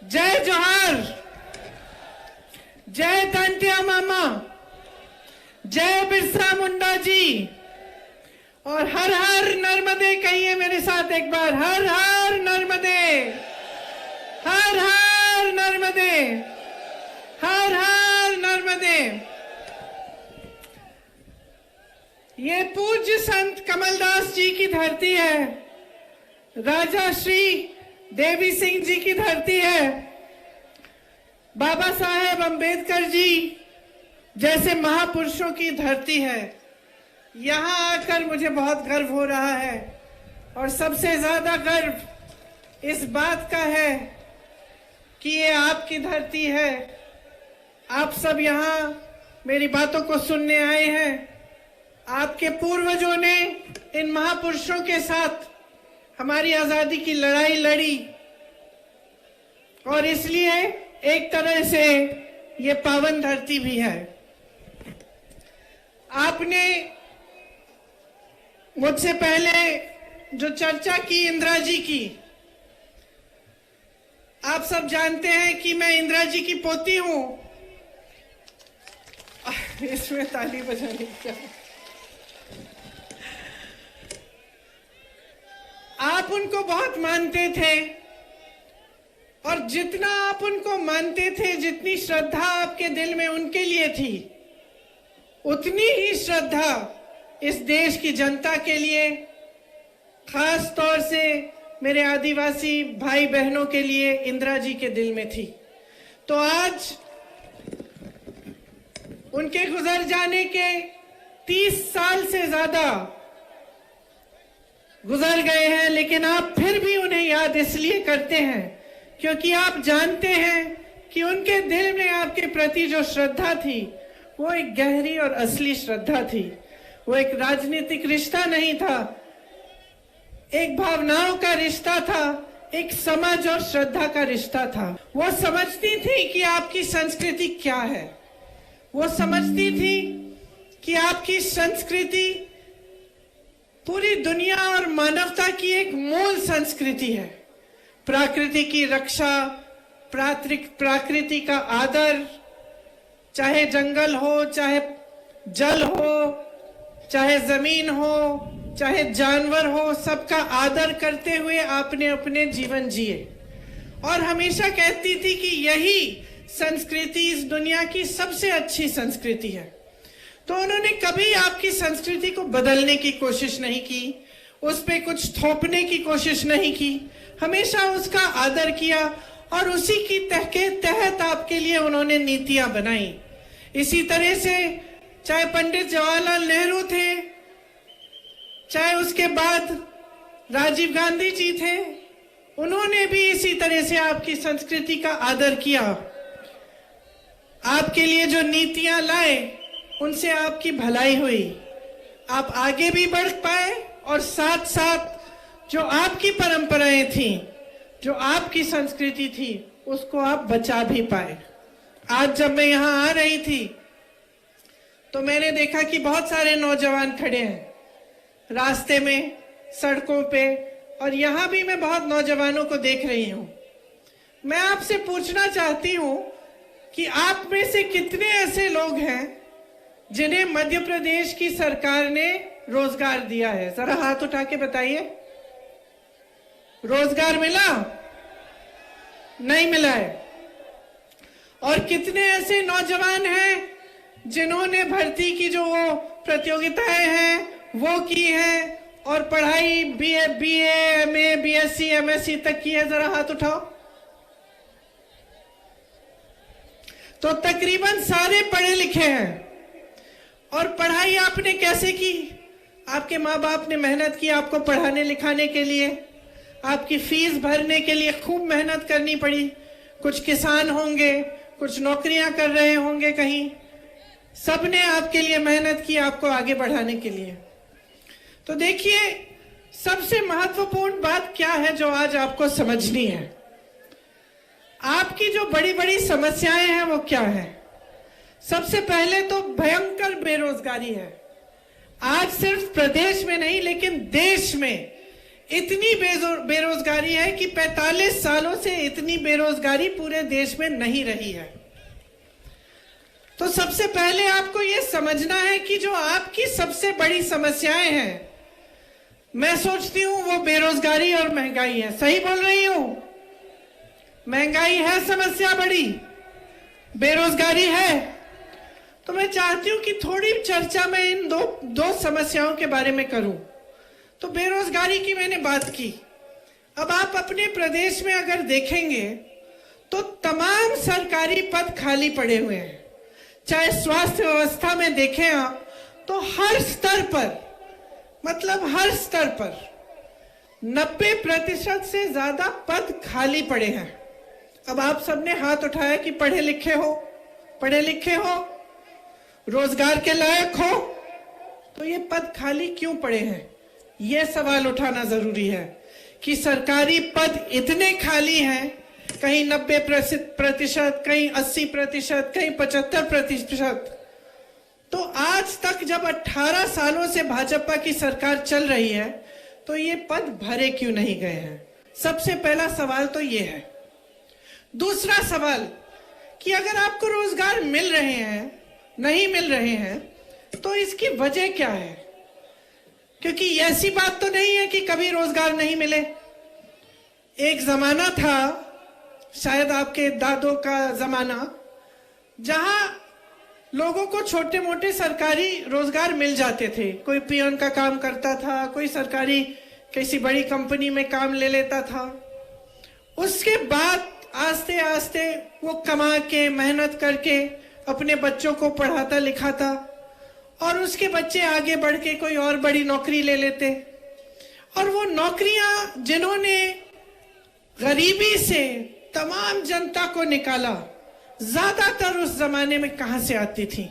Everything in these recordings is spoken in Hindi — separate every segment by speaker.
Speaker 1: जय जोहार, जय तंटिया मामा, जय बिरसा मुंडा जी और हर हर नर्मदे कहिए मेरे साथ एक बार, हर हर नर्मदे, हर हर नर्मदे, हर हर नर्मदे। ये पूज्य संत कमलदास जी की धरती है, राजा श्री देवी सिंह जी की धरती है, बाबा साहेब अंबेडकर जी जैसे महापुरुषों की धरती है। यहाँ आकर मुझे बहुत गर्व हो रहा है और सबसे ज्यादा गर्व इस बात का है कि ये आपकी धरती है। आप सब यहाँ मेरी बातों को सुनने आए हैं। आपके पूर्वजों ने इन महापुरुषों के साथ हमारी आजादी की लड़ाई लड़ी और इसलिए एक तरह से ये पावन धरती भी है। आपने मुझसे पहले जो चर्चा की इंदिरा जी की, आप सब जानते हैं कि मैं इंदिरा जी की पोती हूं। इसमें ताली बजाने क्या, आप उनको बहुत मानते थे और जितना आप उनको मानते थे, जितनी श्रद्धा आपके दिल में उनके लिए थी, उतनी ही श्रद्धा इस देश की जनता के लिए, खास तौर से मेरे आदिवासी भाई बहनों के लिए इंदिरा जी के दिल में थी। तो आज उनके गुजर जाने के 30 साल से ज्यादा गुजर गए हैं, लेकिन आप फिर भी उन्हें याद इसलिए करते हैं क्योंकि आप जानते हैं कि उनके दिल में आपके प्रति जो श्रद्धा थी वो एक गहरी और असली श्रद्धा थी। वो एक राजनीतिक रिश्ता नहीं था, एक भावनाओं का रिश्ता था, एक समझ और श्रद्धा का रिश्ता था। वो समझती थी कि आपकी संस्कृति क्या है, वो समझती थी कि आपकी संस्कृति पूरी दुनिया और मानवता की एक मूल संस्कृति है। प्रकृति की रक्षा, प्रकृति का आदर, चाहे जंगल हो, चाहे जल हो, चाहे जमीन हो, चाहे जानवर हो, सबका आदर करते हुए आपने अपने जीवन जिए और हमेशा कहती थी कि यही संस्कृति इस दुनिया की सबसे अच्छी संस्कृति है। तो उन्होंने कभी आपकी संस्कृति को बदलने की कोशिश नहीं की, उस पे कुछ थोपने की कोशिश नहीं की, हमेशा उसका आदर किया और उसी की तहत आपके लिए उन्होंने नीतियां बनाई। इसी तरह से चाहे पंडित जवाहरलाल नेहरू थे, चाहे उसके बाद राजीव गांधी जी थे, उन्होंने भी इसी तरह से आपकी संस्कृति का आदर किया। आपके लिए जो नीतियां लाए उनसे आपकी भलाई हुई, आप आगे भी बढ़ पाए और साथ साथ जो आपकी परंपराएं थी, जो आपकी संस्कृति थी, उसको आप बचा भी पाए। आज जब मैं यहाँ आ रही थी तो मैंने देखा कि बहुत सारे नौजवान खड़े हैं रास्ते में, सड़कों पे, और यहाँ भी मैं बहुत नौजवानों को देख रही हूँ। मैं आपसे पूछना चाहती हूँ कि आप में से कितने ऐसे लोग हैं जिन्हें मध्य प्रदेश की सरकार ने रोजगार दिया है? जरा हाथ उठा के बताइए। रोजगार मिला? नहीं मिला है। और कितने ऐसे नौजवान हैं जिन्होंने भर्ती की जो वो प्रतियोगिताएं हैं वो की है और पढ़ाई बीए, एमए, बीएससी, एमएससी तक की है? जरा हाथ उठाओ। तो तकरीबन सारे पढ़े लिखे हैं। और पढ़ाई आपने कैसे की? आपके माँ बाप ने मेहनत की आपको पढ़ाने लिखाने के लिए, आपकी फीस भरने के लिए खूब मेहनत करनी पड़ी। कुछ किसान होंगे, कुछ नौकरियां कर रहे होंगे कहीं, सबने आपके लिए मेहनत की आपको आगे बढ़ाने के लिए। तो देखिए, सबसे महत्वपूर्ण बात क्या है जो आज आपको समझनी है? आपकी जो बड़ी बड़ी समस्याएं हैं वो क्या है? सबसे पहले तो भयंकर बेरोजगारी है। आज सिर्फ प्रदेश में नहीं लेकिन देश में इतनी बेरोजगारी है कि 45 सालों से इतनी बेरोजगारी पूरे देश में नहीं रही है। तो सबसे पहले आपको यह समझना है कि जो आपकी सबसे बड़ी समस्याएं हैं, मैं सोचती हूं वो बेरोजगारी और महंगाई है। सही बोल रही हूं? महंगाई है समस्या बड़ी, बेरोजगारी है। तो मैं चाहती हूं कि थोड़ी चर्चा मैं इन दो समस्याओं के बारे में करूं। तो बेरोजगारी की मैंने बात की। अब आप अपने प्रदेश में अगर देखेंगे तो तमाम सरकारी पद खाली पड़े हुए हैं। चाहे स्वास्थ्य व्यवस्था में देखें आप तो हर स्तर पर, मतलब हर स्तर पर 90% से ज्यादा पद खाली पड़े हैं। अब आप सबने हाथ उठाया कि पढ़े लिखे हो, रोजगार के लायक हो, तो ये पद खाली क्यों पड़े हैं? ये सवाल उठाना जरूरी है कि सरकारी पद इतने खाली हैं, कहीं 90%, कहीं 80%, कहीं 75%। तो आज तक जब 18 सालों से भाजपा की सरकार चल रही है तो ये पद भरे क्यों नहीं गए हैं? सबसे पहला सवाल तो ये है। दूसरा सवाल कि अगर आपको रोजगार मिल रहे हैं, नहीं मिल रहे हैं, तो इसकी वजह क्या है? क्योंकि ऐसी बात तो नहीं है कि कभी रोजगार नहीं मिले। एक जमाना था, शायद आपके दादों का जमाना, जहां लोगों को छोटे मोटे सरकारी रोजगार मिल जाते थे। कोई पियन का काम करता था, कोई सरकारी किसी बड़ी कंपनी में काम ले लेता था। उसके बाद आस्ते आस्ते वो कमा के, मेहनत करके अपने बच्चों को पढ़ाता लिखाता और उसके बच्चे आगे बढ़ के कोई और बड़ी नौकरी ले लेते। और वो नौकरियां जिन्होंने गरीबी से तमाम जनता को निकाला, ज्यादातर उस जमाने में कहां से आती थी?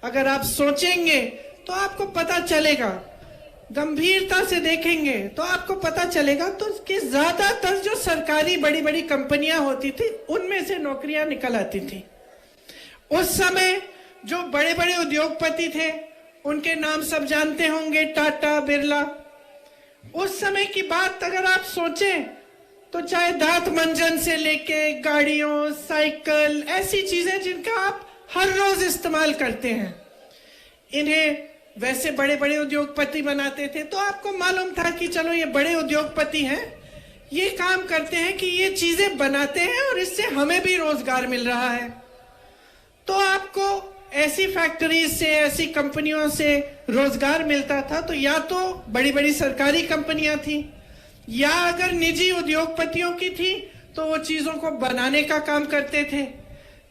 Speaker 1: अगर आप सोचेंगे तो आपको पता चलेगा, गंभीरता से देखेंगे तो आपको पता चलेगा तो कि ज्यादातर जो सरकारी बड़ी बड़ी कंपनियां होती थी उनमें से नौकरियां निकल आती थी। उस समय जो बड़े बड़े उद्योगपति थे उनके नाम सब जानते होंगे, टाटा, बिरला। उस समय की बात अगर आप सोचें तो चाहे दांत मंजन से लेके गाड़ियों, साइकिल, ऐसी चीजें जिनका आप हर रोज इस्तेमाल करते हैं, इन्हें वैसे बड़े बड़े उद्योगपति बनाते थे। तो आपको मालूम था कि चलो ये बड़े उद्योगपति हैं, ये काम करते हैं कि ये चीजें बनाते हैं और इससे हमें भी रोजगार मिल रहा है। तो आपको ऐसी फैक्ट्रीज से, ऐसी कंपनियों से रोजगार मिलता था। तो या तो बड़ी बड़ी सरकारी कंपनियां थी, या अगर निजी उद्योगपतियों की थी तो वो चीजों को बनाने का काम करते थे,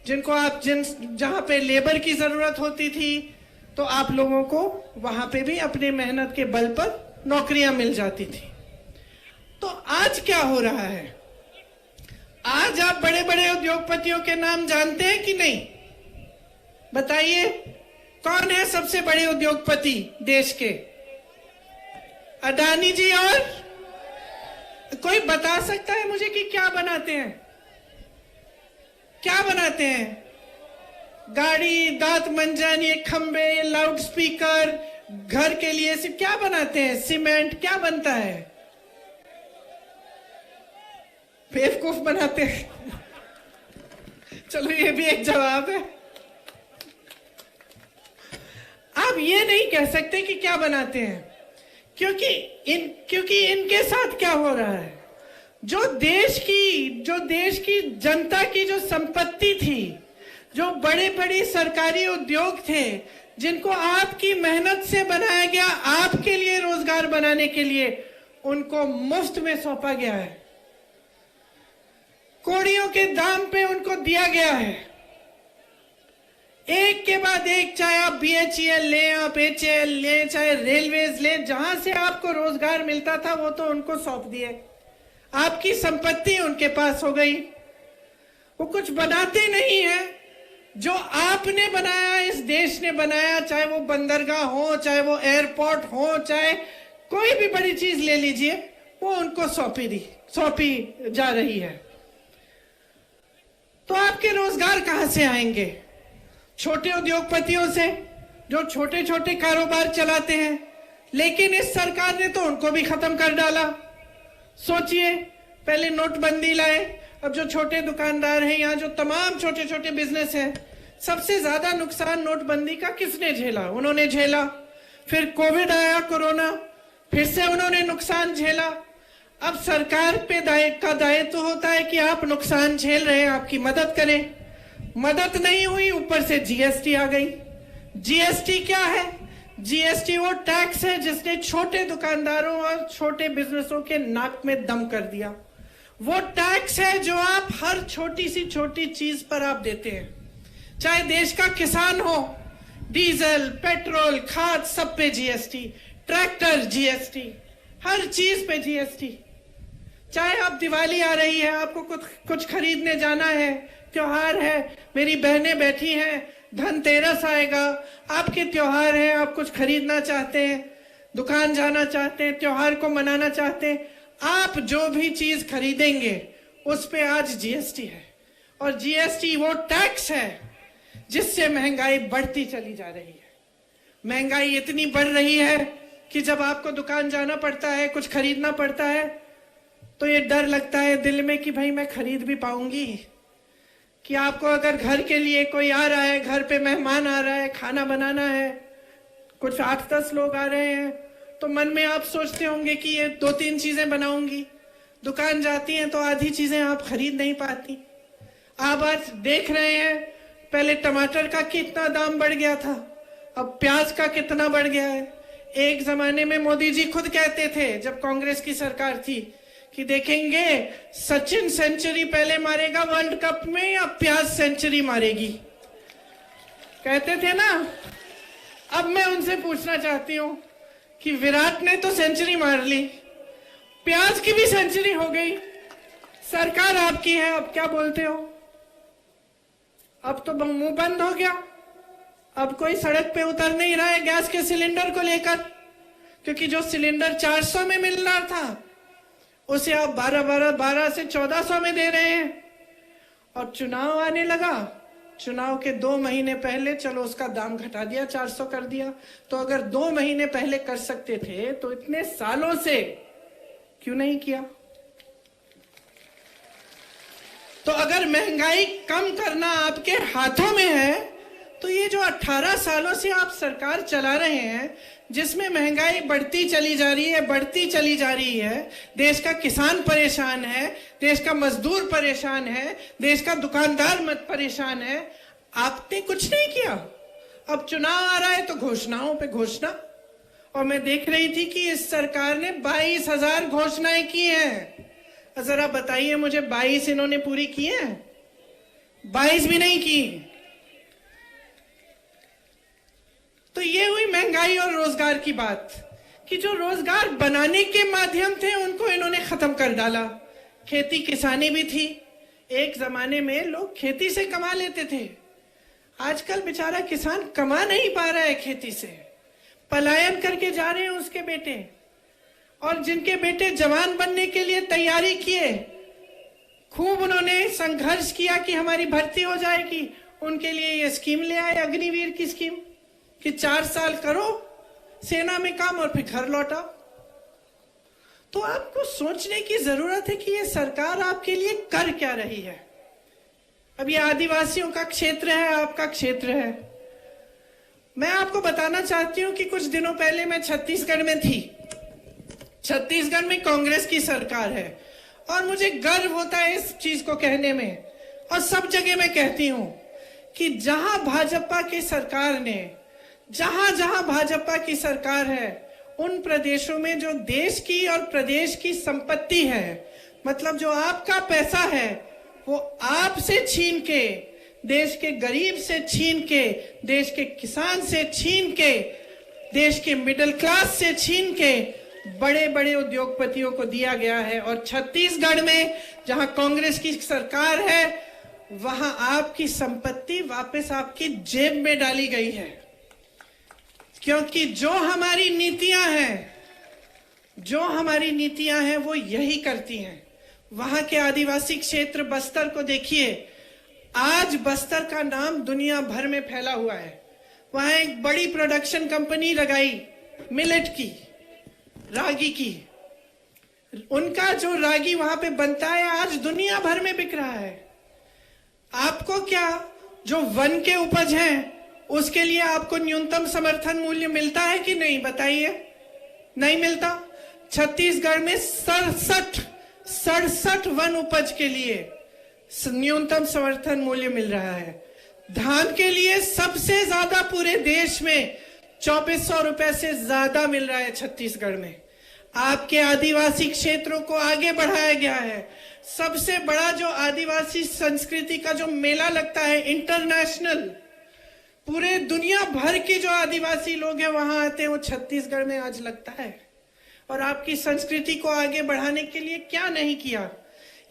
Speaker 1: जिनको आप जहां पे लेबर की जरूरत होती थी तो आप लोगों को वहां पे भी अपने मेहनत के बल पर नौकरियां मिल जाती थी। तो आज क्या हो रहा है? आज आप बड़े बड़े उद्योगपतियों के नाम जानते हैं कि नहीं? बताइए, कौन है सबसे बड़े उद्योगपति देश के? अडानी जी। और कोई बता सकता है मुझे कि क्या बनाते हैं? क्या बनाते हैं? गाड़ी, दांत मंजन, ये खंबे, ये लाउड स्पीकर, घर के लिए सिर्फ क्या बनाते हैं? सीमेंट। क्या बनता है? बेवकूफ बनाते हैं। चलो ये भी एक जवाब है। आप ये नहीं कह सकते कि क्या बनाते हैं, क्योंकि इनके साथ क्या हो रहा है? जो देश की जनता की जो संपत्ति थी, जो बड़े बड़े सरकारी उद्योग थे, जिनको आपकी मेहनत से बनाया गया, आपके लिए रोजगार बनाने के लिए, उनको मुफ्त में सौंपा गया है, कौड़ियों के दाम पे उनको दिया गया है। एक के बाद एक, चाहे आप BHEL लें, आप HAL लें, चाहे रेलवेज लें, जहां से आपको रोजगार मिलता था वो तो उनको सौंप दिए। आपकी संपत्ति उनके पास हो गई। वो कुछ बनाते नहीं है। जो आपने बनाया, इस देश ने बनाया, चाहे वो बंदरगाह हो, चाहे वो एयरपोर्ट हो, चाहे कोई भी बड़ी चीज ले लीजिए, वो उनको सौंपी जा रही है। तो आपके रोजगार कहां से आएंगे? छोटे उद्योगपतियों से, जो छोटे छोटे कारोबार चलाते हैं। लेकिन इस सरकार ने तो उनको भी खत्म कर डाला। सोचिए, पहले नोटबंदी लाए, अब जो छोटे दुकानदार हैं, यहाँ जो तमाम छोटे छोटे बिजनेस हैं, सबसे ज्यादा नुकसान नोटबंदी का किसने झेला? उन्होंने झेला। फिर कोविड आया, कोरोना, फिर से उन्होंने नुकसान झेला। अब सरकार पे दायित्व होता है कि आप नुकसान झेल रहे हैं, आपकी मदद करें। मदद नहीं हुई, ऊपर से जीएसटी आ गई। जीएसटी क्या है? जीएसटी वो टैक्स है जिसने छोटे दुकानदारों और छोटे बिजनेसों के नाक में दम कर दिया। वो टैक्स है जो आप हर छोटी सी छोटी चीज पर आप देते हैं। चाहे देश का किसान हो, डीजल, पेट्रोल, खाद, सब पे जीएसटी, ट्रैक्टर जीएसटी, हर चीज पे जीएसटी। चाहे आप दिवाली आ रही है, आपको कुछ खरीदने जाना है, त्योहार है, मेरी बहनें बैठी हैं, धनतेरस आएगा, आपके त्योहार है, आप कुछ खरीदना चाहते हैं, दुकान जाना चाहते हैं, त्योहार को मनाना चाहते हैं, आप जो भी चीज खरीदेंगे उस पे आज जीएसटी है। और जीएसटी वो टैक्स है जिससे महंगाई बढ़ती चली जा रही है। महंगाई इतनी बढ़ रही है कि जब आपको दुकान जाना पड़ता है, कुछ खरीदना पड़ता है, तो ये डर लगता है दिल में कि भाई मैं खरीद भी पाऊंगी? कि आपको अगर घर के लिए कोई आ रहा है, घर पे मेहमान आ रहा है, खाना बनाना है, कुछ 8-10 लोग आ रहे हैं, तो मन में आप सोचते होंगे कि ये 2-3 चीजें बनाऊंगी। दुकान जाती हैं तो आधी चीजें आप खरीद नहीं पाती। आप आज देख रहे हैं, पहले टमाटर का कितना दाम बढ़ गया था, अब प्याज का कितना बढ़ गया है। एक जमाने में मोदी जी खुद कहते थे, जब कांग्रेस की सरकार थी, कि देखेंगे सचिन सेंचुरी पहले मारेगा वर्ल्ड कप में या प्याज सेंचुरी मारेगी, कहते थे ना। अब मैं उनसे पूछना चाहती हूं कि विराट ने तो सेंचुरी मार ली, प्याज की भी सेंचुरी हो गई, सरकार आपकी है, अब क्या बोलते हो? अब तो मुंह बंद हो गया। अब कोई सड़क पे उतर नहीं रहा है गैस के सिलेंडर को लेकर, क्योंकि जो सिलेंडर 400 में मिल रहा था उसे आप 12 से 1400 में दे रहे हैं। और चुनाव आने लगा, चुनाव के 2 महीने पहले चलो उसका दाम घटा दिया, 400 कर दिया। तो अगर 2 महीने पहले कर सकते थे तो इतने सालों से क्यों नहीं किया? तो अगर महंगाई कम करना आपके हाथों में है, तो ये जो 18 सालों से आप सरकार चला रहे हैं, जिसमें महंगाई बढ़ती चली जा रही है, देश का किसान परेशान है, देश का मजदूर परेशान है, देश का दुकानदार परेशान है, आपने कुछ नहीं किया। अब चुनाव आ रहा है तो घोषणाओं पे घोषणा। और मैं देख रही थी कि इस सरकार ने 22,000 घोषणाएं की हैं। जरा बताइए मुझे, 22 इन्होंने पूरी की हैं? 22 भी नहीं की। तो ये हुई महंगाई और रोजगार की बात, कि जो रोजगार बनाने के माध्यम थे उनको इन्होंने खत्म कर डाला। खेती किसानी भी थी, एक जमाने में लोग खेती से कमा लेते थे, आजकल बेचारा किसान कमा नहीं पा रहा है खेती से, पलायन करके जा रहे हैं उसके बेटे। और जिनके बेटे जवान बनने के लिए तैयारी किए, खूब उन्होंने संघर्ष किया कि हमारी भर्ती हो जाएगी, उनके लिए ये स्कीम ले आए, अग्निवीर की स्कीम, कि 4 साल करो सेना में काम और फिर घर लौटाओ। तो आपको सोचने की जरूरत है कि ये सरकार आपके लिए कर क्या रही है। अब ये आदिवासियों का क्षेत्र है, आपका क्षेत्र है। मैं आपको बताना चाहती हूं कि कुछ दिनों पहले मैं छत्तीसगढ़ में थी। छत्तीसगढ़ में कांग्रेस की सरकार है और मुझे गर्व होता है इस चीज को कहने में, और सब जगह मैं कहती हूं कि जहां भाजपा की सरकार ने, जहां भाजपा की सरकार है, उन प्रदेशों में जो देश की और प्रदेश की संपत्ति है, मतलब जो आपका पैसा है, वो आपसे छीन के, देश के गरीब से छीन के, देश के किसान से छीन के, देश के मिडिल क्लास से छीन के बड़े बड़े उद्योगपतियों को दिया गया है। और छत्तीसगढ़ में जहां कांग्रेस की सरकार है, वहां आपकी संपत्ति वापस आपकी जेब में डाली गई है। क्योंकि जो हमारी नीतियां हैं वो यही करती हैं। वहां के आदिवासी क्षेत्र बस्तर को देखिए, आज बस्तर का नाम दुनिया भर में फैला हुआ है। वहां एक बड़ी प्रोडक्शन कंपनी लगाई मिलेट की, रागी की, उनका जो रागी वहां पे बनता है आज दुनिया भर में बिक रहा है। आपको क्या, जो वन के उपज हैं उसके लिए आपको न्यूनतम समर्थन मूल्य मिलता है कि नहीं, बताइए? नहीं मिलता। छत्तीसगढ़ में 67 वन उपज के लिए न्यूनतम समर्थन मूल्य मिल रहा है। धान के लिए सबसे ज्यादा पूरे देश में 2400 रुपए से ज्यादा मिल रहा है छत्तीसगढ़ में। आपके आदिवासी क्षेत्रों को आगे बढ़ाया गया है। सबसे बड़ा जो आदिवासी संस्कृति का जो मेला लगता है इंटरनेशनल, पूरे दुनिया भर के जो आदिवासी लोग हैं वहां आते हैं, वो छत्तीसगढ़ में आज लगता है। और आपकी संस्कृति को आगे बढ़ाने के लिए क्या नहीं किया।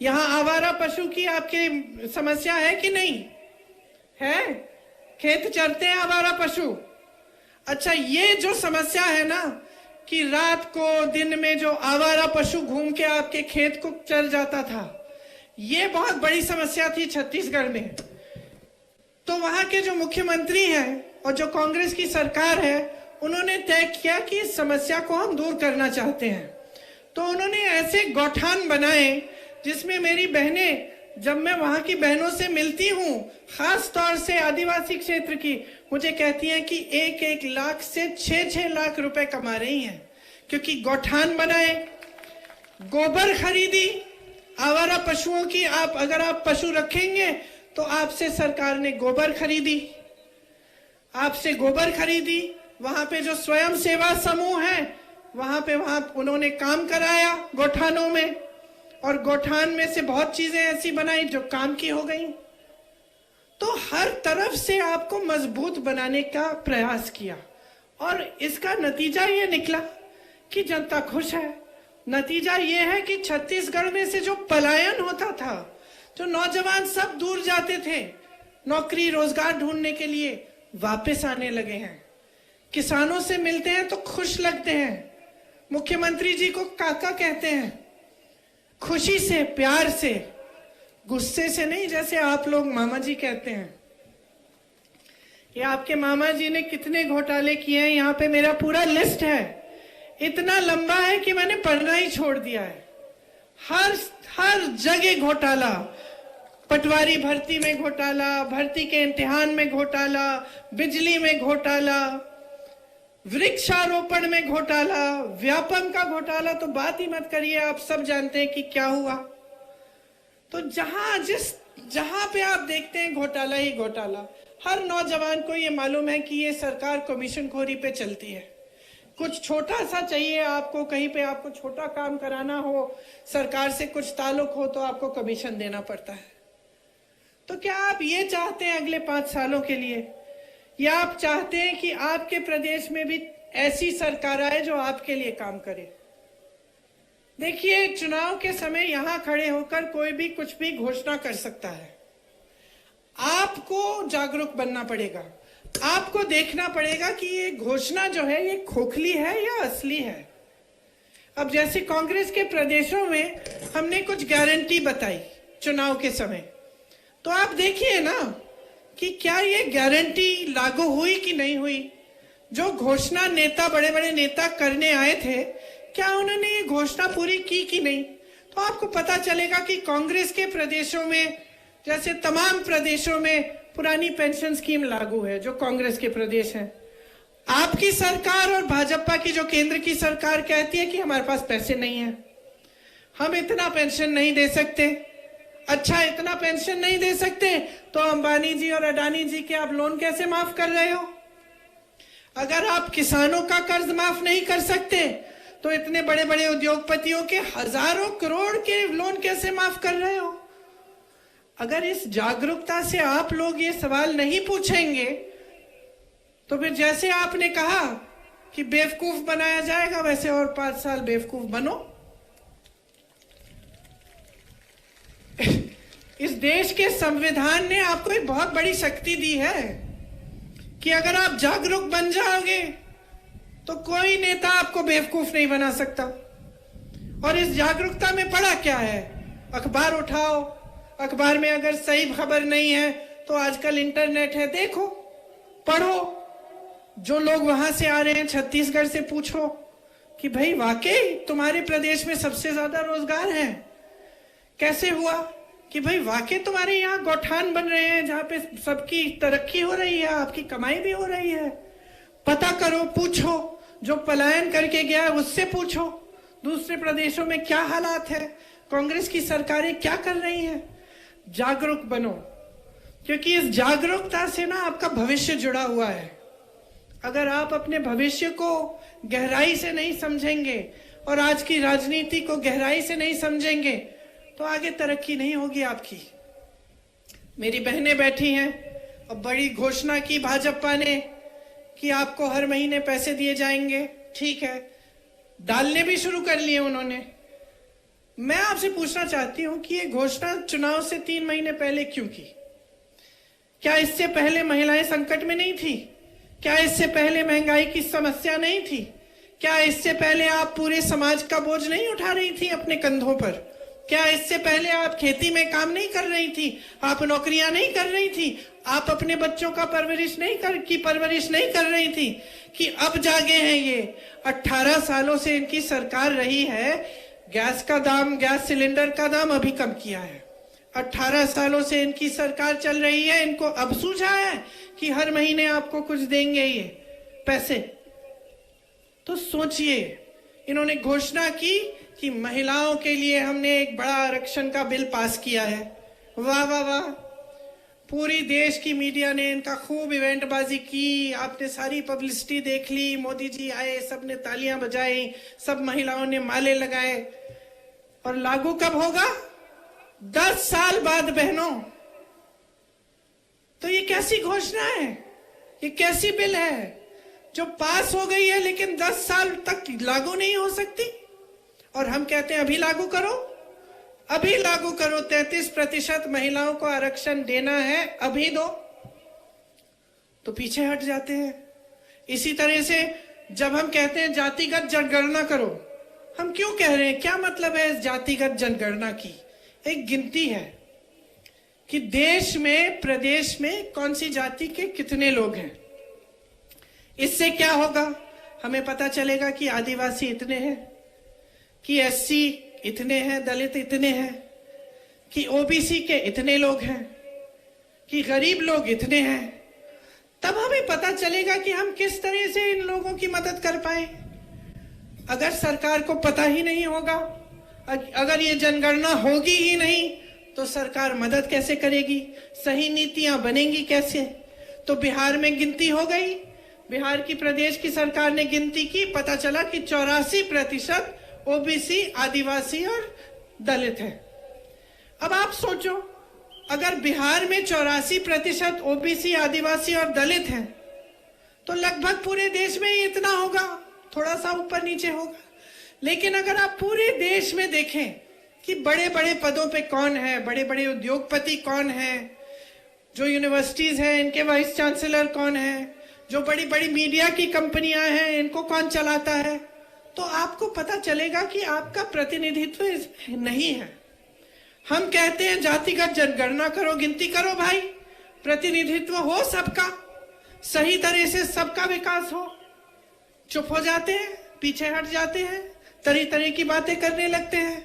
Speaker 1: यहाँ आवारा पशु की आपकी समस्या है कि नहीं है? खेत चरते हैं आवारा पशु। अच्छा, ये जो समस्या है ना कि रात को दिन में जो आवारा पशु घूम के आपके खेत को चर जाता था, ये बहुत बड़ी समस्या थी छत्तीसगढ़ में। तो वहां के जो मुख्यमंत्री हैं और जो कांग्रेस की सरकार है, उन्होंने तय किया कि इस समस्या को हम दूर करना चाहते हैं। तो उन्होंने ऐसे गौठान बनाए जिसमें मेरी बहनें, जब मैं वहां की बहनों से मिलती हूँ, खास तौर से आदिवासी क्षेत्र की, मुझे कहती हैं कि 1-1 लाख से 6-6 लाख रुपए कमा रही हैं, क्योंकि गौठान बनाए, गोबर खरीदी आवारा पशुओं की। अगर आप पशु रखेंगे तो आपसे सरकार ने गोबर खरीदी, आपसे गोबर खरीदी। वहां पे जो स्वयं सेवा समूह है वहां उन्होंने काम कराया गौठानों में, और गौठान में से बहुत चीजें ऐसी बनाई जो काम की हो गई। तो हर तरफ से आपको मजबूत बनाने का प्रयास किया, और इसका नतीजा ये निकला कि जनता खुश है। नतीजा ये है कि छत्तीसगढ़ में से जो पलायन होता था, जो नौजवान सब दूर जाते थे नौकरी रोजगार ढूंढने के लिए, वापस आने लगे हैं। किसानों से मिलते हैं तो खुश लगते हैं, मुख्यमंत्री जी को काका कहते हैं, खुशी से, प्यार से, गुस्से से नहीं, जैसे आप लोग मामा जी कहते हैं। ये आपके मामा जी ने कितने घोटाले किए हैं, यहाँ पे मेरा पूरा लिस्ट है, इतना लंबा है कि मैंने पढ़ना ही छोड़ दिया है। हर जगह घोटाला, पटवारी भर्ती में घोटाला, भर्ती के इम्तिहान में घोटाला, बिजली में घोटाला, वृक्षारोपण में घोटाला, व्यापम का घोटाला तो बात ही मत करिए, आप सब जानते हैं कि क्या हुआ। तो जहां पे आप देखते हैं घोटाला ही घोटाला। हर नौजवान को ये मालूम है कि ये सरकार कमीशनखोरी पे चलती है। कुछ छोटा सा चाहिए आपको, कहीं पे आपको छोटा काम कराना हो, सरकार से कुछ ताल्लुक हो, तो आपको कमीशन देना पड़ता है। तो क्या आप ये चाहते हैं अगले 5 सालों के लिए, या आप चाहते हैं कि आपके प्रदेश में भी ऐसी सरकार आए जो आपके लिए काम करे? देखिए, चुनाव के समय यहां खड़े होकर कोई भी कुछ भी घोषणा कर सकता है। आपको जागरूक बनना पड़ेगा, आपको देखना पड़ेगा कि ये घोषणा जो है ये खोखली है या असली है। अब जैसे कांग्रेस के प्रदेशों में हमने कुछ गारंटी बताई चुनाव के समय, तो आप देखिए ना कि क्या ये गारंटी लागू हुई कि नहीं हुई। जो घोषणा नेता, बड़े बड़े नेता करने आए थे, क्या उन्होंने ये घोषणा पूरी की कि नहीं। तो आपको पता चलेगा कि कांग्रेस के प्रदेशों में, जैसे तमाम प्रदेशों में पुरानी पेंशन स्कीम लागू है, जो कांग्रेस के प्रदेश हैं। आपकी सरकार और भाजपा की जो केंद्र की सरकार कहती है कि हमारे पास पैसे नहीं है, हम इतना पेंशन नहीं दे सकते। अच्छा, इतना पेंशन नहीं दे सकते तो अंबानी जी और अडानी जी के आप लोन कैसे माफ कर रहे हो? अगर आप किसानों का कर्ज माफ नहीं कर सकते तो इतने बड़े बड़े उद्योगपतियों के हजारों करोड़ के लोन कैसे माफ कर रहे हो? अगर इस जागरूकता से आप लोग ये सवाल नहीं पूछेंगे तो फिर जैसे आपने कहा कि बेवकूफ बनाया जाएगा, वैसे और 5 साल बेवकूफ बनो। इस देश के संविधान ने आपको एक बहुत बड़ी शक्ति दी है कि अगर आप जागरूक बन जाओगे तो कोई नेता आपको बेवकूफ नहीं बना सकता। और इस जागरूकता में पड़ा क्या है? अखबार उठाओ, अखबार में अगर सही खबर नहीं है तो आजकल इंटरनेट है, देखो, पढ़ो। जो लोग वहां से आ रहे हैं छत्तीसगढ़ से पूछो, कि भाई वाकई तुम्हारे प्रदेश में सबसे ज्यादा रोजगार है। कैसे हुआ कि भाई वाकई तुम्हारे यहाँ गौठान बन रहे हैं जहां पे सबकी तरक्की हो रही है, आपकी कमाई भी हो रही है। पता करो, पूछो, जो पलायन करके गया है उससे पूछो दूसरे प्रदेशों में क्या हालात है, कांग्रेस की सरकारें क्या कर रही हैं। जागरूक बनो, क्योंकि इस जागरूकता से ना आपका भविष्य जुड़ा हुआ है। अगर आप अपने भविष्य को गहराई से नहीं समझेंगे और आज की राजनीति को गहराई से नहीं समझेंगे तो आगे तरक्की नहीं होगी आपकी। मेरी बहनें बैठी हैं और बड़ी घोषणा की भाजपा ने कि आपको हर महीने पैसे दिए जाएंगे। ठीक है, डालने भी शुरू कर लिए उन्होंने। मैं आपसे पूछना चाहती हूं कि ये घोषणा चुनाव से 3 महीने पहले क्यों की? क्या इससे पहले महिलाएं संकट में नहीं थी? क्या इससे पहले महंगाई की समस्या नहीं थी? क्या इससे पहले आप पूरे समाज का बोझ नहीं उठा रही थी अपने कंधों पर? क्या इससे पहले आप खेती में काम नहीं कर रही थी? आप नौकरियां नहीं कर रही थी? आप अपने बच्चों का परवरिश नहीं कर रही थी? कि अब जागे हैं ये? 18 सालों से इनकी सरकार रही है, गैस का दाम, गैस सिलेंडर का दाम अभी कम किया है। 18 सालों से इनकी सरकार चल रही है, इनको अब सूझा है कि हर महीने आपको कुछ देंगे ये पैसे। तो सोचिए, इन्होंने घोषणा की कि महिलाओं के लिए हमने एक बड़ा आरक्षण का बिल पास किया है। वाह वाह वाह, पूरी देश की मीडिया ने इनका खूब इवेंटबाजी की, आपने सारी पब्लिसिटी देख ली, मोदी जी आए, सबने तालियां बजाई, सब महिलाओं ने माले लगाए। और लागू कब होगा? 10 साल बाद बहनों। तो ये कैसी घोषणा है? ये कैसी बिल है जो पास हो गई है लेकिन 10 साल तक लागू नहीं हो सकती? और हम कहते हैं अभी लागू करो, अभी लागू करो, 33% महिलाओं को आरक्षण देना है, अभी दो। तो पीछे हट जाते हैं। इसी तरह से जब हम कहते हैं जातिगत जनगणना करो, हम क्यों कह रहे हैं? क्या मतलब है इस जातिगत जनगणना की? एक गिनती है कि देश में, प्रदेश में कौन सी जाति के कितने लोग हैं। इससे क्या होगा? हमें पता चलेगा कि आदिवासी इतने हैं, कि एससी इतने हैं, दलित इतने हैं, कि ओबीसी के इतने लोग हैं, कि गरीब लोग इतने हैं। तब हमें पता चलेगा कि हम किस तरह से इन लोगों की मदद कर पाए। अगर सरकार को पता ही नहीं होगा, अगर ये जनगणना होगी ही नहीं, तो सरकार मदद कैसे करेगी? सही नीतियां बनेंगी कैसे? तो बिहार में गिनती हो गई, बिहार की प्रदेश की सरकार ने गिनती की, पता चला कि 84% ओबीसी, आदिवासी और दलित है। अब आप सोचो, अगर बिहार में 84% ओबीसी, आदिवासी और दलित हैं, तो लगभग पूरे देश में ही इतना होगा, थोड़ा सा ऊपर नीचे होगा। लेकिन अगर आप पूरे देश में देखें कि बड़े बड़े पदों पे कौन है, बड़े बड़े उद्योगपति कौन है, जो यूनिवर्सिटीज हैं इनके वाइस चांसलर कौन है, जो बड़ी बड़ी मीडिया की कंपनियां हैं इनको कौन चलाता है, तो आपको पता चलेगा कि आपका प्रतिनिधित्व इसमें नहीं है। हम कहते हैं जातिगत जनगणना करो, गिनती करो भाई, प्रतिनिधित्व हो सबका, सही तरह से सबका विकास हो। चुप हो जाते हैं, पीछे हट जाते हैं, तरह तरह की बातें करने लगते हैं।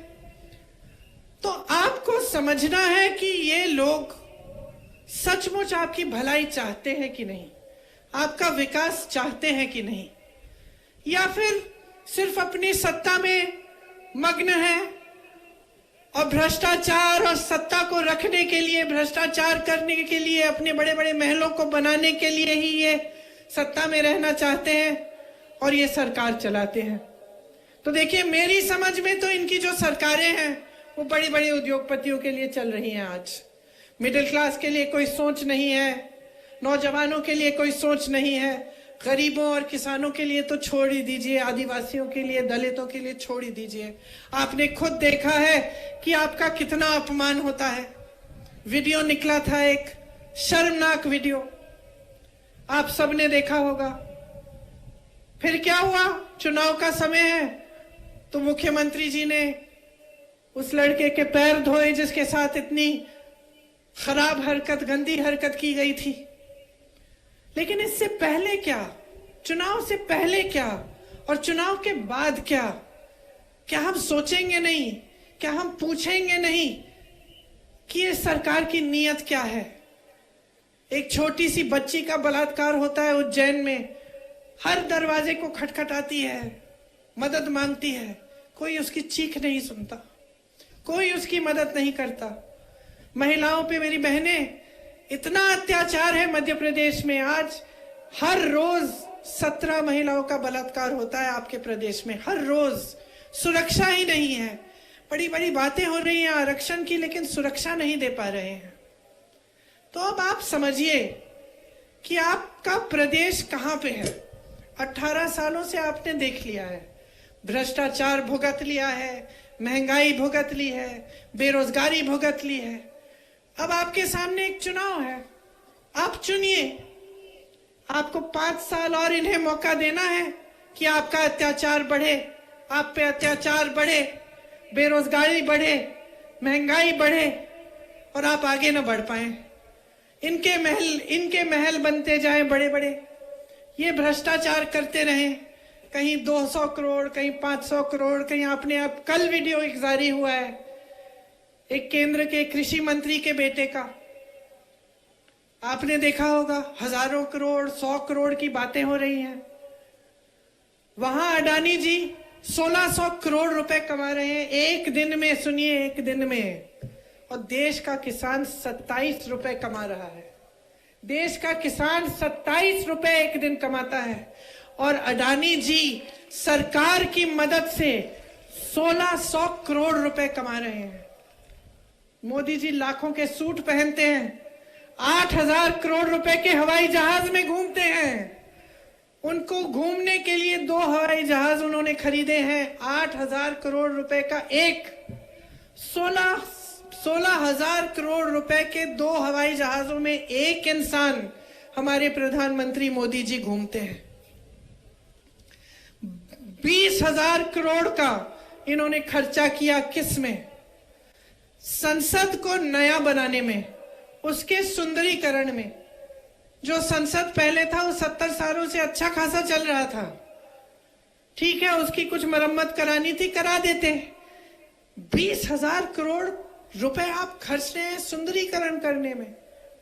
Speaker 1: तो आपको समझना है कि ये लोग सचमुच आपकी भलाई चाहते हैं कि नहीं, आपका विकास चाहते हैं कि नहीं, या फिर सिर्फ अपनी सत्ता में मग्न है और भ्रष्टाचार और सत्ता को रखने के लिए, भ्रष्टाचार करने के लिए, अपने बड़े बड़े महलों को बनाने के लिए ही ये सत्ता में रहना चाहते हैं और ये सरकार चलाते हैं। तो देखिए, मेरी समझ में तो इनकी जो सरकारें हैं वो बड़ी बड़ी उद्योगपतियों के लिए चल रही हैं। आज मिडिल क्लास के लिए कोई सोच नहीं है, नौजवानों के लिए कोई सोच नहीं है, गरीबों और किसानों के लिए तो छोड़ ही दीजिए, आदिवासियों के लिए, दलितों के लिए छोड़ ही दीजिए। आपने खुद देखा है कि आपका कितना अपमान होता है। वीडियो निकला था, एक शर्मनाक वीडियो, आप सबने देखा होगा। फिर क्या हुआ? चुनाव का समय है तो मुख्यमंत्री जी ने उस लड़के के पैर धोए जिसके साथ इतनी खराब हरकत, गंदी हरकत की गई थी। लेकिन इससे पहले क्या, चुनाव से पहले क्या, और चुनाव के बाद क्या? क्या हम सोचेंगे नहीं? क्या हम पूछेंगे नहीं कि ये सरकार की नीयत क्या है? एक छोटी सी बच्ची का बलात्कार होता है उज्जैन में, हर दरवाजे को खटखटाती है, मदद मांगती है, कोई उसकी चीख नहीं सुनता, कोई उसकी मदद नहीं करता। महिलाओं पे, मेरी बहनें, इतना अत्याचार है मध्य प्रदेश में। आज हर रोज 17 महिलाओं का बलात्कार होता है आपके प्रदेश में, हर रोज। सुरक्षा ही नहीं है। बड़ी बड़ी बातें हो रही हैं आरक्षण की, लेकिन सुरक्षा नहीं दे पा रहे हैं। तो अब आप समझिए कि आपका प्रदेश कहां पे है। 18 सालों से आपने देख लिया है, भ्रष्टाचार भुगत लिया है, महंगाई भुगत ली है, बेरोजगारी भुगत ली है। अब आपके सामने एक चुनाव है, आप चुनिए। आपको 5 साल और इन्हें मौका देना है कि आपका अत्याचार बढ़े, आप पे अत्याचार बढ़े, बेरोजगारी बढ़े, महंगाई बढ़े और आप आगे न बढ़ पाए। इनके महल बनते जाएं बड़े बड़े, ये भ्रष्टाचार करते रहें, कहीं 200 करोड़, कहीं 500 करोड़, कहीं आपने अब कल वीडियो एक जारी हुआ है एक केंद्र के कृषि मंत्री के बेटे का, आपने देखा होगा, हजारों करोड़, 100 करोड़ की बातें हो रही हैं। वहां अडानी जी 1600 करोड़ रुपए कमा रहे हैं एक दिन में, सुनिए, एक दिन में। और देश का किसान 27 रुपए कमा रहा है। देश का किसान 27 रुपए एक दिन कमाता है और अडानी जी सरकार की मदद से 1600 करोड़ रुपए कमा रहे हैं। मोदी जी लाखों के सूट पहनते हैं, 8000 करोड़ रुपए के हवाई जहाज में घूमते हैं। उनको घूमने के लिए 2 हवाई जहाज उन्होंने खरीदे हैं, 8000 करोड़ रुपए का एक। 16,000 करोड़ रुपए के 2 हवाई जहाजों में एक इंसान हमारे प्रधानमंत्री मोदी जी घूमते हैं। 20,000 करोड़ का इन्होंने खर्चा किया किस में? संसद को नया बनाने में, उसके सुंदरीकरण में। जो संसद पहले था वो 70 सालों से अच्छा खासा चल रहा था, ठीक है, उसकी कुछ मरम्मत करानी थी, करा देते। 20,000 करोड़ रुपए आप खर्च रहे हैं सुंदरीकरण करने में,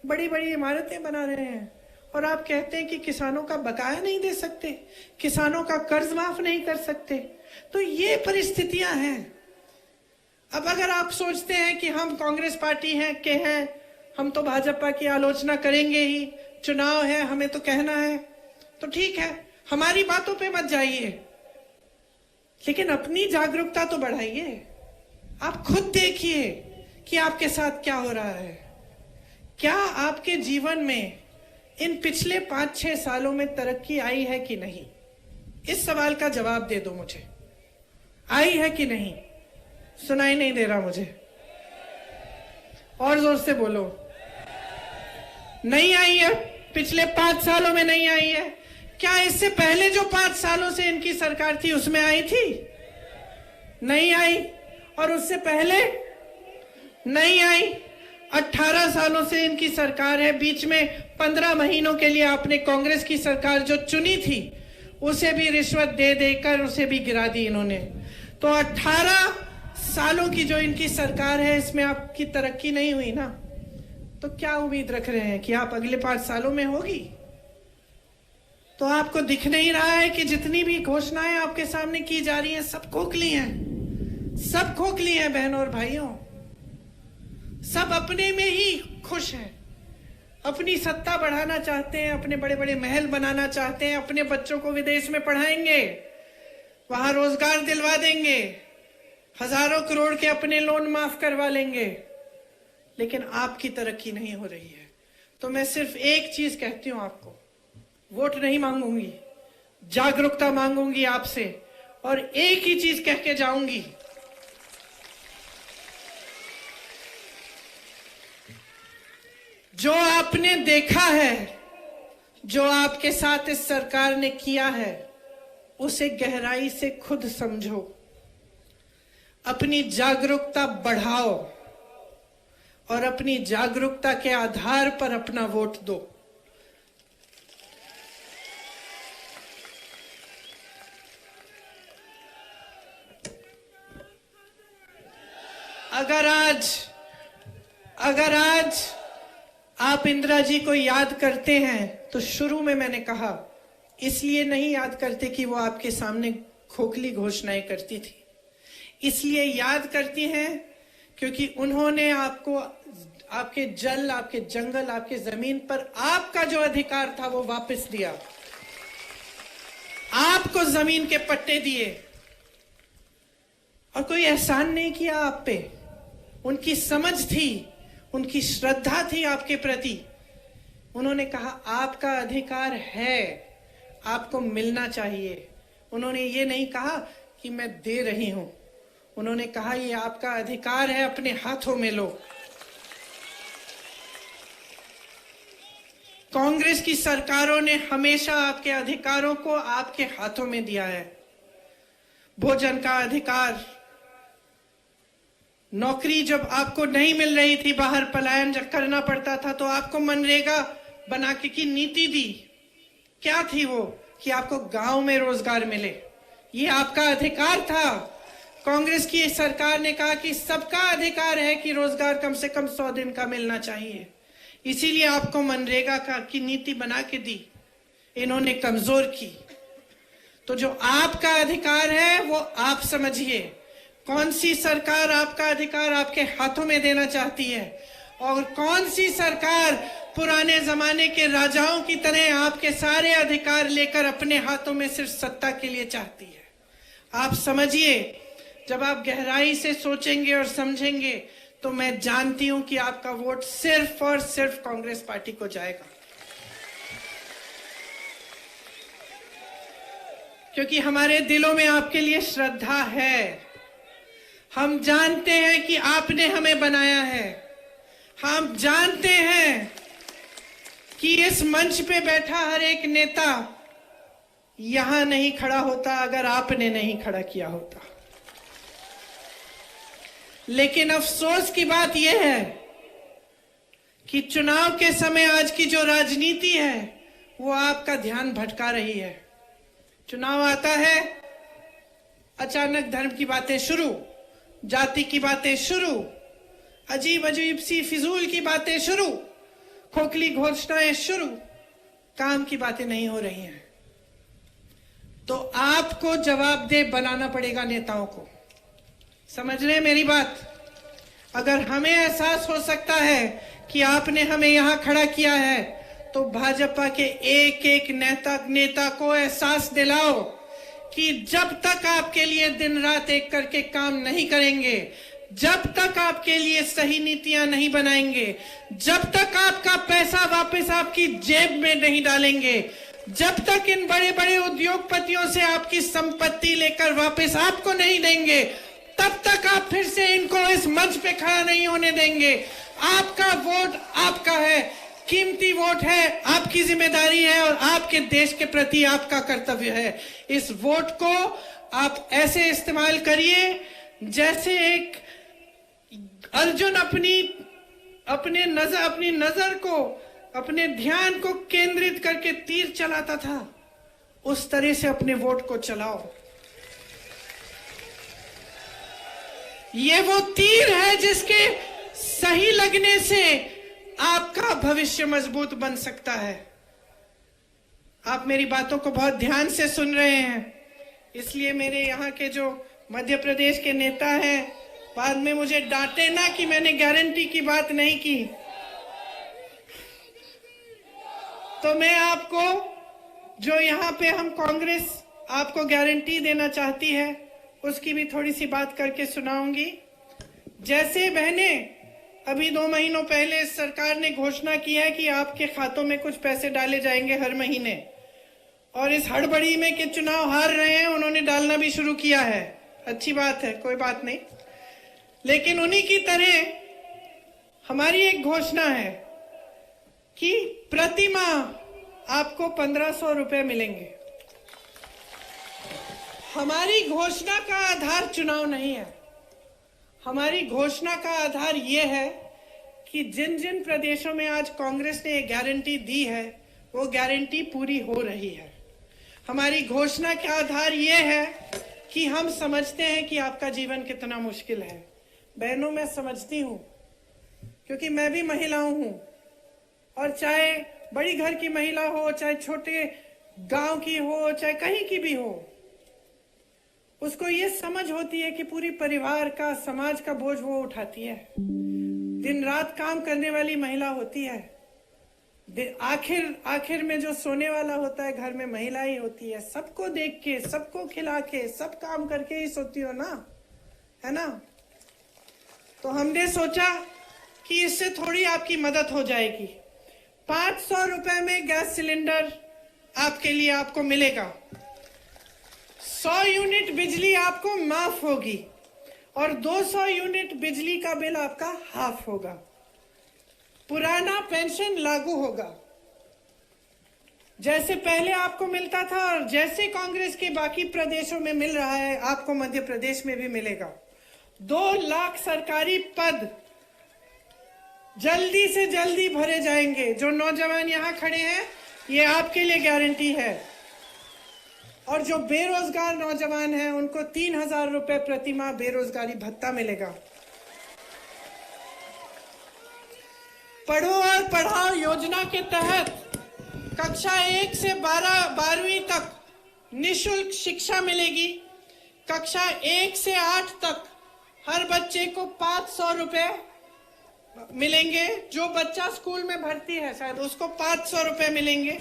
Speaker 1: बड़ी बड़ी इमारतें बना रहे हैं, और आप कहते हैं कि किसानों का बकाया नहीं दे सकते, किसानों का कर्ज माफ नहीं कर सकते। तो ये परिस्थितियां हैं। अब अगर आप सोचते हैं कि हम कांग्रेस पार्टी हैं, हम तो भाजपा की आलोचना करेंगे ही, चुनाव है, हमें तो कहना है, तो ठीक है, हमारी बातों पे मत जाइए, लेकिन अपनी जागरूकता तो बढ़ाइए। आप खुद देखिए कि आपके साथ क्या हो रहा है। क्या आपके जीवन में इन पिछले 5-6 सालों में तरक्की आई है कि नहीं? इस सवाल का जवाब दे दो मुझे, आई है कि नहीं? सुनाई नहीं दे रहा मुझे, और जोर से बोलो। नहीं आई है, पिछले 5 सालों में नहीं आई है। क्या इससे पहले जो 5 सालों से इनकी सरकार थी उसमें आई थी? नहीं आई। और उससे पहले नहीं आई। 18 सालों से इनकी सरकार है, बीच में 15 महीनों के लिए आपने कांग्रेस की सरकार जो चुनी थी उसे भी रिश्वत दे देकर उसे भी गिरा दी इन्होंने। तो 18 सालों की जो इनकी सरकार है, इसमें आपकी तरक्की नहीं हुई ना, तो क्या उम्मीद रख रहे हैं कि आप अगले 5 सालों में होगी? तो आपको दिख नहीं रहा है कि जितनी भी घोषणाएं आपके सामने की जा रही हैं सब खोखली हैं, सब खोखली हैं बहनों और भाइयों। सब अपने में ही खुश हैं, अपनी सत्ता बढ़ाना चाहते हैं, अपने बड़े बड़े महल बनाना चाहते हैं, अपने बच्चों को विदेश में पढ़ाएंगे, वहां रोजगार दिलवा देंगे, हजारों करोड़ के अपने लोन माफ करवा लेंगे, लेकिन आपकी तरक्की नहीं हो रही है। तो मैं सिर्फ एक चीज कहती हूं आपको, वोट नहीं मांगूंगी, जागरूकता मांगूंगी आपसे, और एक ही चीज कह के जाऊंगी, जो आपने देखा है, जो आपके साथ इस सरकार ने किया है, उसे गहराई से खुद समझो, अपनी जागरूकता बढ़ाओ और अपनी जागरूकता के आधार पर अपना वोट दो। अगर आज आप इंदिरा जी को याद करते हैं तो शुरू में मैंने कहा इसलिए नहीं याद करते कि वो आपके सामने खोखली घोषणाएं करती थी, इसलिए याद करती हैं क्योंकि उन्होंने आपको आपके जल, आपके जंगल, आपके जमीन पर आपका जो अधिकार था वो वापस दिया, आपको जमीन के पट्टे दिए और कोई एहसान नहीं किया आप पे। उनकी समझ थी, उनकी श्रद्धा थी आपके प्रति। उन्होंने कहा आपका अधिकार है, आपको मिलना चाहिए। उन्होंने ये नहीं कहा कि मैं दे रही हूं, उन्होंने कहा ये आपका अधिकार है, अपने हाथों में लो। कांग्रेस की सरकारों ने हमेशा आपके अधिकारों को आपके हाथों में दिया है। भोजन का अधिकार, नौकरी जब आपको नहीं मिल रही थी, बाहर पलायन जब करना पड़ता था तो आपको मनरेगा बना के की नीति दी। क्या थी वो? कि आपको गांव में रोजगार मिले, ये आपका अधिकार था। कांग्रेस की सरकार ने कहा कि सबका अधिकार है कि रोजगार कम से कम 100 दिन का मिलना चाहिए, इसीलिए आपको मनरेगा की नीति बना के दी, इन्होंने कमजोर की। तो जो आपका अधिकार है वो आप समझिए। कौन सी सरकार आपका अधिकार आपके हाथों में देना चाहती है और कौन सी सरकार पुराने जमाने के राजाओं की तरह आपके सारे अधिकार लेकर अपने हाथों में सिर्फ सत्ता के लिए चाहती है? आप समझिए, जब आप गहराई से सोचेंगे और समझेंगे तो मैं जानती हूं कि आपका वोट सिर्फ और सिर्फ कांग्रेस पार्टी को जाएगा, क्योंकि हमारे दिलों में आपके लिए श्रद्धा है। हम जानते हैं कि आपने हमें बनाया है, हम जानते हैं कि इस मंच पे बैठा हर एक नेता यहां नहीं खड़ा होता अगर आपने नहीं खड़ा किया होता। लेकिन अफसोस की बात यह है कि चुनाव के समय आज की जो राजनीति है वो आपका ध्यान भटका रही है। चुनाव आता है, अचानक धर्म की बातें शुरू, जाति की बातें शुरू, अजीब अजीब सी फिजूल की बातें शुरू, खोखली घोषणाएं शुरू, काम की बातें नहीं हो रही हैं। तो आपको जवाबदेह बनाना पड़ेगा नेताओं को। समझ रहे हैं मेरी बात? अगर हमें एहसास हो सकता है कि आपने हमें यहां खड़ा किया है तो भाजपा के एक एक नेता को एहसास दिलाओ कि जब तक आपके लिए दिन रात एक करके काम नहीं करेंगे, जब तक आपके लिए सही नीतियां नहीं बनाएंगे, जब तक आपका पैसा वापस आपकी जेब में नहीं डालेंगे, जब तक इन बड़े बड़े उद्योगपतियों से आपकी संपत्ति लेकर वापस आपको नहीं देंगे, तब तक आप फिर से इनको इस मंच पे खड़ा नहीं होने देंगे। आपका वोट आपका है, कीमती वोट है, आपकी जिम्मेदारी है और आपके देश के प्रति आपका कर्तव्य है। इस वोट को आप ऐसे इस्तेमाल करिए जैसे एक अर्जुन अपनी नजर को, अपने ध्यान को केंद्रित करके तीर चलाता था, उस तरह से अपने वोट को चलाओ। ये वो तीर है जिसके सही लगने से आपका भविष्य मजबूत बन सकता है। आप मेरी बातों को बहुत ध्यान से सुन रहे हैं, इसलिए मेरे यहाँ के जो मध्य प्रदेश के नेता हैं बाद में मुझे डांटे ना कि मैंने गारंटी की बात नहीं की। तो मैं आपको, जो यहाँ पे हम कांग्रेस आपको गारंटी देना चाहती है, उसकी भी थोड़ी सी बात करके सुनाऊंगी। जैसे बहनें, अभी 2 महीनों पहले सरकार ने घोषणा की है कि आपके खातों में कुछ पैसे डाले जाएंगे हर महीने, और इस हड़बड़ी में कि चुनाव हार रहे हैं उन्होंने डालना भी शुरू किया है। अच्छी बात है, कोई बात नहीं, लेकिन उन्हीं की तरह हमारी एक घोषणा है कि प्रति माह आपको 1500 रुपए मिलेंगे। हमारी घोषणा का आधार चुनाव नहीं है, हमारी घोषणा का आधार यह है कि जिन जिन प्रदेशों में आज कांग्रेस ने गारंटी दी है वो गारंटी पूरी हो रही है। हमारी घोषणा का आधार यह है कि हम समझते हैं कि आपका जीवन कितना मुश्किल है, बहनों मैं समझती हूँ, क्योंकि मैं भी महिलाओं हूँ। और चाहे बड़ी घर की महिला हो, चाहे छोटे गांव की हो, चाहे कहीं की भी हो, उसको ये समझ होती है कि पूरी परिवार का, समाज का बोझ वो उठाती है। दिन रात काम करने वाली महिला होती है। आखिर में जो सोने वाला होता है घर में महिला ही होती है। सबको देख के, सबको खिला के, सब काम करके ही सोती हो ना, है ना? तो हमने सोचा कि इससे थोड़ी आपकी मदद हो जाएगी। 500 रुपए में गैस सिलेंडर आपके लिए आपको मिलेगा। 100 यूनिट बिजली आपको माफ होगी और 200 यूनिट बिजली का बिल आपका हाफ होगा। पुराना पेंशन लागू होगा, जैसे पहले आपको मिलता था और जैसे कांग्रेस के बाकी प्रदेशों में मिल रहा है, आपको मध्य प्रदेश में भी मिलेगा। 2 लाख सरकारी पद जल्दी से जल्दी भरे जाएंगे। जो नौजवान यहाँ खड़े हैं, ये आपके लिए गारंटी है। और जो बेरोजगार नौजवान हैं, उनको 3000 रुपए प्रति माह बेरोजगारी भत्ता मिलेगा। पढ़ो और पढ़ाओ योजना के तहत कक्षा 1 से 12वीं तक निःशुल्क शिक्षा मिलेगी। कक्षा 1 से 8 तक हर बच्चे को 500 रुपए मिलेंगे। जो बच्चा स्कूल में भर्ती है शायद, उसको 500 रुपए मिलेंगे।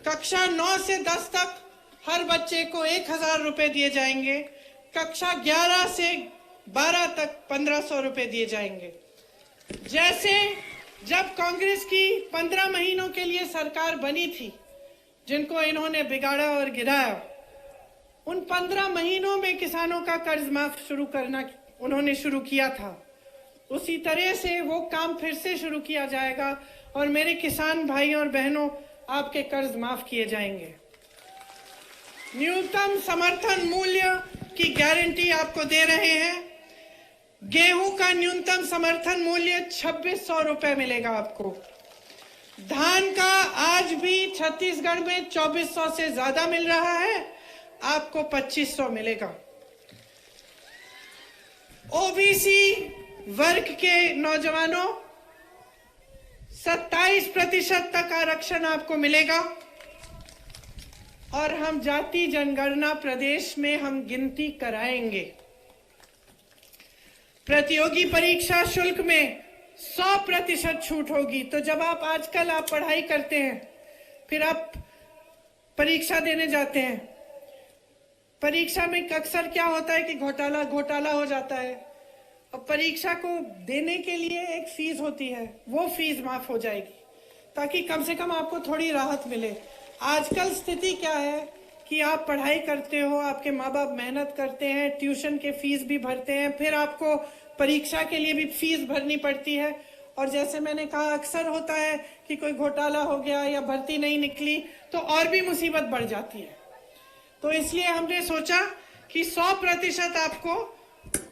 Speaker 1: कक्षा 9 से 10 तक हर बच्चे को 1000 रुपए दिए जाएंगे। कक्षा 11 से 12 तक 1500 रुपए दिए जाएंगे। जैसे जब कांग्रेस की 15 महीनों के लिए सरकार बनी थी, जिनको इन्होंने बिगाड़ा और गिराया, उन 15 महीनों में किसानों का कर्ज माफ करना उन्होंने शुरू किया था। उसी तरह से वो काम फिर से शुरू किया जाएगा और मेरे किसान भाई और बहनों, आपके कर्ज माफ किए जाएंगे। न्यूनतम समर्थन मूल्य की गारंटी आपको दे रहे हैं। गेहूं का न्यूनतम समर्थन मूल्य 2600 रुपए मिलेगा आपको। धान का आज भी छत्तीसगढ़ में 2400 से ज्यादा मिल रहा है, आपको 2500 मिलेगा। ओबीसी वर्ग के नौजवानों 27% तक आरक्षण आपको मिलेगा। और हम जाति जनगणना प्रदेश में हम गिनती कराएंगे। प्रतियोगी परीक्षा शुल्क में 100% छूट होगी। तो जब आजकल आप पढ़ाई करते हैं, फिर आप परीक्षा देने जाते हैं, परीक्षा में अक्सर क्या होता है कि घोटाला हो जाता है। और परीक्षा को देने के लिए एक फीस होती है, वो फीस माफ हो जाएगी ताकि कम से कम आपको थोड़ी राहत मिले। आजकल स्थिति क्या है कि आप पढ़ाई करते हो, आपके माँ बाप मेहनत करते हैं, ट्यूशन के फीस भी भरते हैं, फिर आपको परीक्षा के लिए भी फीस भरनी पड़ती है। और जैसे मैंने कहा, अक्सर होता है कि कोई घोटाला हो गया या भर्ती नहीं निकली तो और भी मुसीबत बढ़ जाती है। तो इसलिए हमने सोचा कि 100% आपको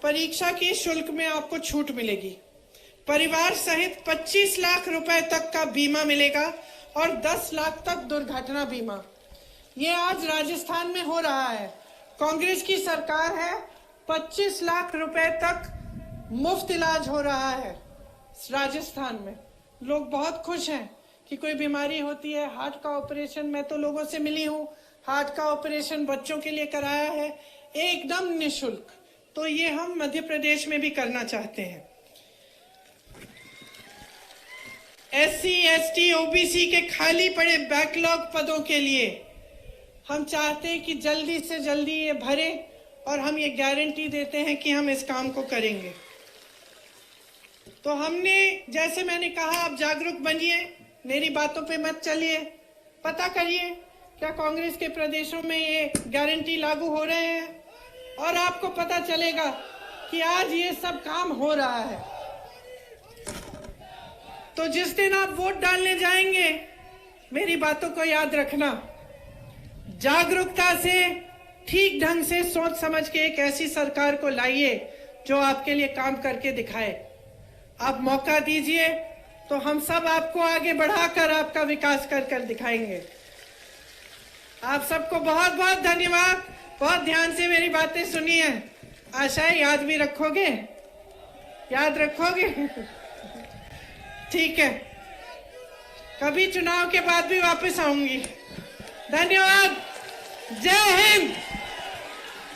Speaker 1: परीक्षा की शुल्क में आपको छूट मिलेगी। परिवार सहित 25 लाख रुपए तक का बीमा मिलेगा और 10 लाख तक दुर्घटना बीमा। ये आज राजस्थान में हो रहा है। कांग्रेस की सरकार है, 25 लाख रुपए तक मुफ्त इलाज हो रहा है राजस्थान में। लोग बहुत खुश हैं कि कोई बीमारी होती है, हार्ट का ऑपरेशन, मैं तो लोगों से मिली हूँ, हार्ट का ऑपरेशन बच्चों के लिए कराया है एकदम निःशुल्क। तो ये हम मध्य प्रदेश में भी करना चाहते हैं। SC, ST, OBC के खाली पड़े बैकलॉग पदों के लिए हम चाहते हैं कि जल्दी से जल्दी ये भरे और हम ये गारंटी देते हैं कि हम इस काम को करेंगे। तो हमने, जैसे मैंने कहा, आप जागरूक बनिए, मेरी बातों पे मत चलिए, पता करिए क्या कांग्रेस के प्रदेशों में ये गारंटी लागू हो रहे हैं और आपको पता चलेगा कि आज ये सब काम हो रहा है। तो जिस दिन आप वोट डालने जाएंगे, मेरी बातों को याद रखना, जागरूकता से, ठीक ढंग से सोच समझ के एक ऐसी सरकार को लाइए जो आपके लिए काम करके दिखाए। आप मौका दीजिए तो हम सब आपको आगे बढ़ाकर आपका विकास कर दिखाएंगे। आप सबको बहुत बहुत धन्यवाद। बहुत ध्यान से मेरी बातें सुनी है, आशा है याद भी रखोगे। याद रखोगे? ठीक है, कभी चुनाव के बाद भी वापस आऊंगी। धन्यवाद। जय हिंद।